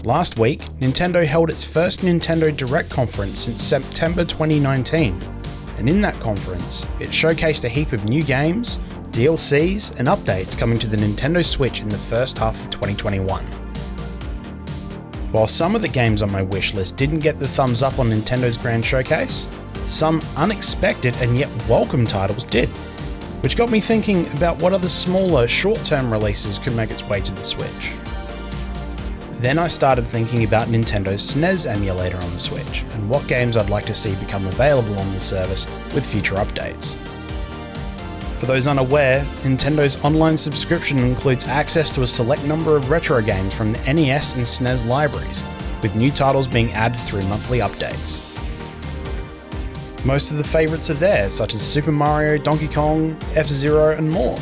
Last week, Nintendo held its first Nintendo Direct conference since September 2019, and in that conference, it showcased a heap of new games, DLCs, and updates coming to the Nintendo Switch in the first half of 2021. While some of the games on my wishlist didn't get the thumbs up on Nintendo's Grand Showcase, some unexpected and yet welcome titles did, which got me thinking about what other smaller, short-term releases could make its way to the Switch. Then I started thinking about Nintendo's SNES emulator on the Switch, and what games I'd like to see become available on the service with future updates. For those unaware, Nintendo's online subscription includes access to a select number of retro games from the NES and SNES libraries, with new titles being added through monthly updates. Most of the favourites are there, such as Super Mario, Donkey Kong, F-Zero, and more.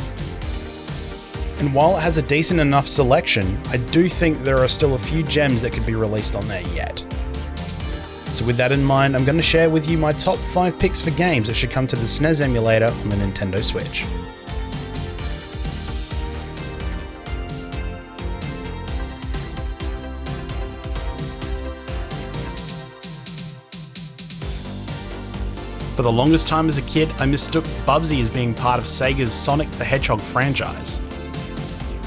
And while it has a decent enough selection, I do think there are still a few gems that could be released on there yet. So with that in mind, I'm going to share with you my top 5 picks for games that should come to the SNES emulator on the Nintendo Switch. For the longest time as a kid, I mistook Bubsy as being part of Sega's Sonic the Hedgehog franchise.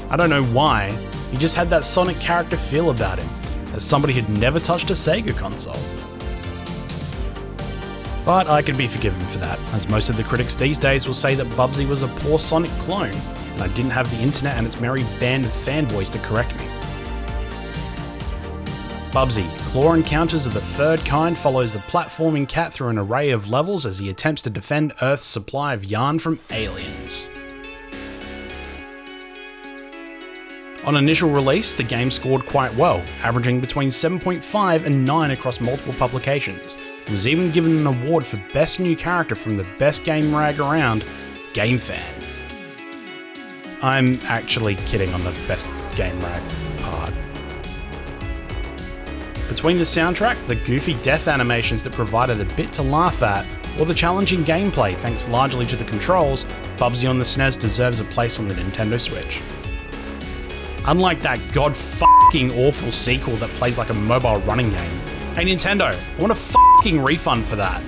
I don't know why, he just had that Sonic character feel about him, as somebody who'd never touched a Sega console. But I can be forgiven for that, as most of the critics these days will say that Bubsy was a poor Sonic clone, and I didn't have the internet and its merry band of fanboys to correct me. Bubsy, Claw Encounters of the Third Kind, follows the platforming cat through an array of levels as he attempts to defend Earth's supply of yarn from aliens. On initial release, the game scored quite well, averaging between 7.5 and 9 across multiple publications, and was even given an award for Best New Character from the Best Game Rag Around, Game Fan. I'm actually kidding on the Best Game Rag part. Between the soundtrack, the goofy death animations that provided a bit to laugh at, or the challenging gameplay thanks largely to the controls, Bubsy on the SNES deserves a place on the Nintendo Switch. Unlike that god-f***ing awful sequel that plays like a mobile running game. Hey Nintendo, I want a f***ing refund for that.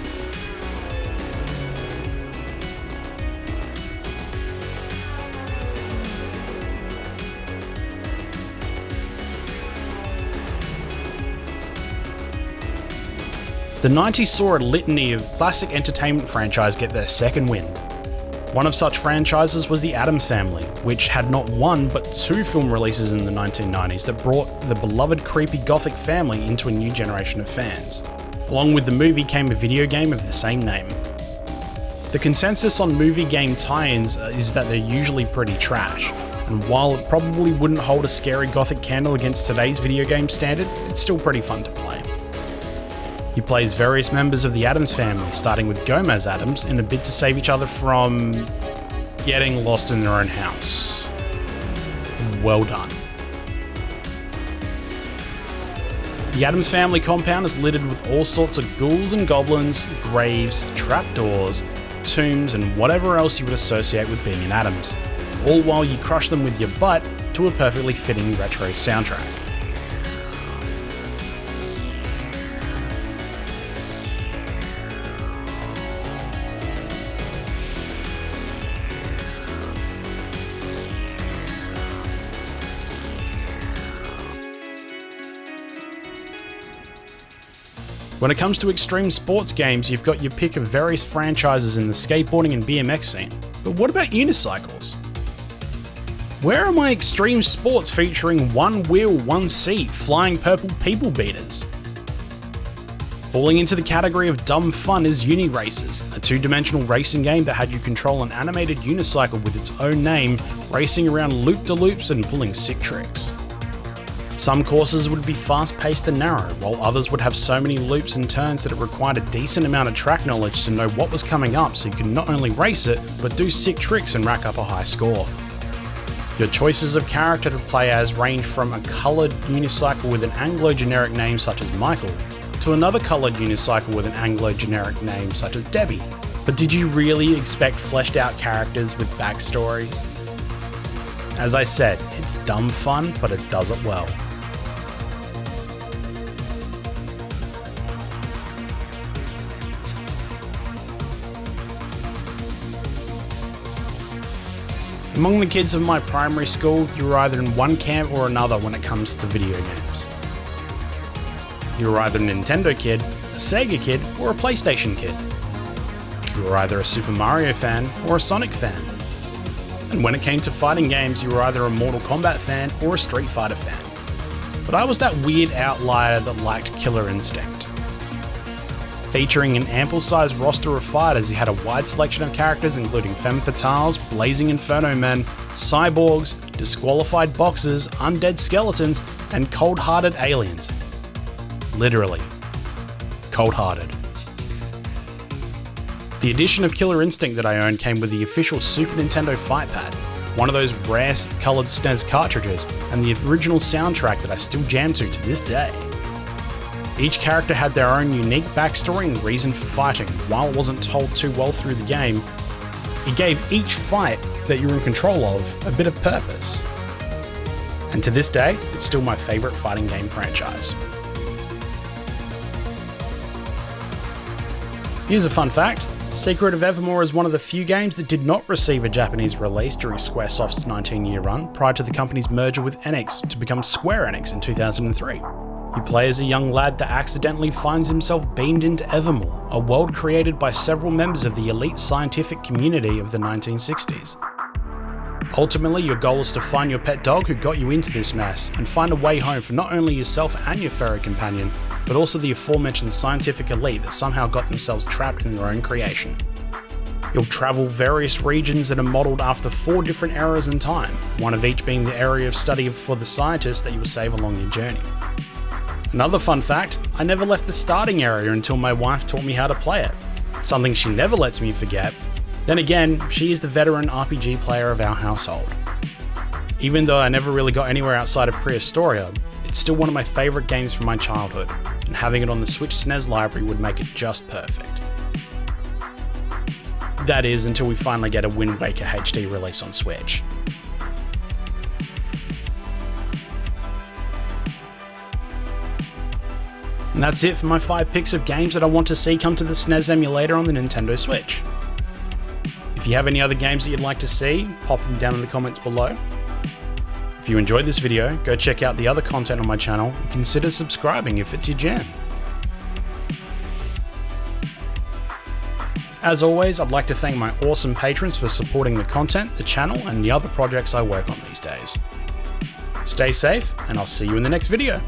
The 90s saw a litany of classic entertainment franchises get their second wind. One of such franchises was the Addams Family, which had not one but 2 film releases in the 1990s that brought the beloved creepy gothic family into a new generation of fans. Along with the movie came a video game of the same name. The consensus on movie game tie-ins is that they're usually pretty trash, and while it probably wouldn't hold a scary gothic candle against today's video game standard, it's still pretty fun to play. You play as various members of the Addams family, starting with Gomez Addams in a bid to save each other from getting lost in their own house. Well done. The Addams family compound is littered with all sorts of ghouls and goblins, graves, trapdoors, tombs, and whatever else you would associate with being an Addams, all while you crush them with your butt to a perfectly fitting retro soundtrack. When it comes to extreme sports games, you've got your pick of various franchises in the skateboarding and BMX scene. But what about unicycles? Where are my extreme sports featuring one wheel, one seat, flying purple people beaters? Falling into the category of dumb fun is Uniracers, a 2-dimensional racing game that had you control an animated unicycle with its own name, racing around loop-de-loops and pulling sick tricks. Some courses would be fast-paced and narrow, while others would have so many loops and turns that it required a decent amount of track knowledge to know what was coming up so you could not only race it, but do sick tricks and rack up a high score. Your choices of character to play as range from a coloured unicycle with an Anglo-generic name such as Michael, to another coloured unicycle with an Anglo-generic name such as Debbie. But did you really expect fleshed out characters with backstories? As I said, it's dumb fun, but it does it well. Among the kids of my primary school, you were either in one camp or another when it comes to video games. You were either a Nintendo kid, a Sega kid, or a PlayStation kid. You were either a Super Mario fan or a Sonic fan. And when it came to fighting games, you were either a Mortal Kombat fan or a Street Fighter fan. But I was that weird outlier that liked Killer Instinct. Featuring an ample-sized roster of fighters, you had a wide selection of characters including femme fatales, blazing inferno men, cyborgs, disqualified boxers, undead skeletons, and cold-hearted aliens. Literally. Cold-hearted. The edition of Killer Instinct that I owned came with the official Super Nintendo Fight Pad, one of those rare coloured SNES cartridges, and the original soundtrack that I still jam to this day. Each character had their own unique backstory and reason for fighting. While it wasn't told too well through the game, it gave each fight that you're in control of a bit of purpose. And to this day, it's still my favourite fighting game franchise. Here's a fun fact. Secret of Evermore is one of the few games that did not receive a Japanese release during Squaresoft's 19-year run prior to the company's merger with Enix to become Square Enix in 2003. You play as a young lad that accidentally finds himself beamed into Evermore, a world created by several members of the elite scientific community of the 1960s. Ultimately, your goal is to find your pet dog who got you into this mess, and find a way home for not only yourself and your furry companion, but also the aforementioned scientific elite that somehow got themselves trapped in their own creation. You'll travel various regions that are modelled after 4 different eras in time, one of each being the area of study for the scientists that you will save along your journey. Another fun fact, I never left the starting area until my wife taught me how to play it, something she never lets me forget. Then again, she is the veteran RPG player of our household. Even though I never really got anywhere outside of Prehistoria, it's still one of my favourite games from my childhood, and having it on the Switch SNES library would make it just perfect. That is, until we finally get a Wind Waker HD release on Switch. And that's it for my 5 picks of games that I want to see come to the SNES emulator on the Nintendo Switch. If you have any other games that you'd like to see, pop them down in the comments below. If you enjoyed this video, go check out the other content on my channel and consider subscribing if it's your jam. As always, I'd like to thank my awesome patrons for supporting the content, the channel, and the other projects I work on these days. Stay safe, and I'll see you in the next video.